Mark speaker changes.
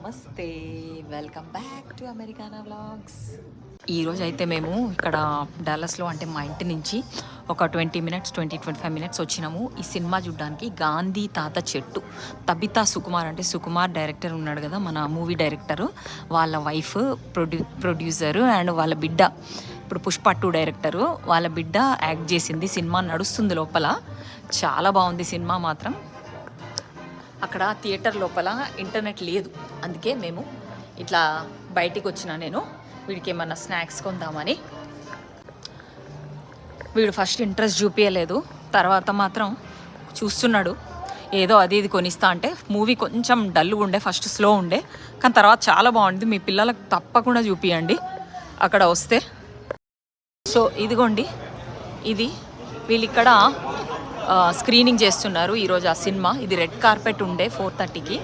Speaker 1: నమస్తే, welcome back to అమెరికానా vlogs. ఈరోజు అయితే మేము ఇక్కడ డాలస్లో అంటే మా ఇంటి నుంచి ఒక 25 మినిట్స్ వచ్చినాము ఈ సినిమా చూడడానికి. గాంధీ తాత చెట్టు. తబితా సుకుమార్ అంటే సుకుమార్ డైరెక్టర్ ఉన్నాడు కదా, మన మూవీ డైరెక్టరు, వాళ్ళ వైఫ్ ప్రొడ్యూసరు అండ్ వాళ్ళ బిడ్డ ఇప్పుడు పుష్ప 2 డైరెక్టరు, వాళ్ళ బిడ్డ యాక్ట్ చేసింది. సినిమా నడుస్తుంది లోపల, చాలా బాగుంది సినిమా మాత్రం. అక్కడ థియేటర్ లోపల ఇంటర్నెట్ లేదు, అందుకే మేము ఇట్లా బయటికి వచ్చిన. నేను వీడికి ఏమన్నా స్నాక్స్ కొందామని. వీడు ఫస్ట్ ఇంట్రెస్ట్ చూపించలేదు, తర్వాత మాత్రం చూస్తున్నాడు. ఏదో అది ఇది కొనిస్తా అంటే మూవీ కొంచెం డల్గా ఉండే, ఫస్ట్ స్లో ఉండే, కానీ తర్వాత చాలా బాగుంది. మీ పిల్లలకు తప్పకుండా చూపియండి అక్కడ వస్తే. సో ఇదిగోండి, ఇది వీళ్ళు ఇక్కడ స్క్రీనింగ్ చేస్తున్నారు ఈరోజు ఆ సినిమా. ఇది రెడ్ కార్పెట్ ఉండే 4:30కి.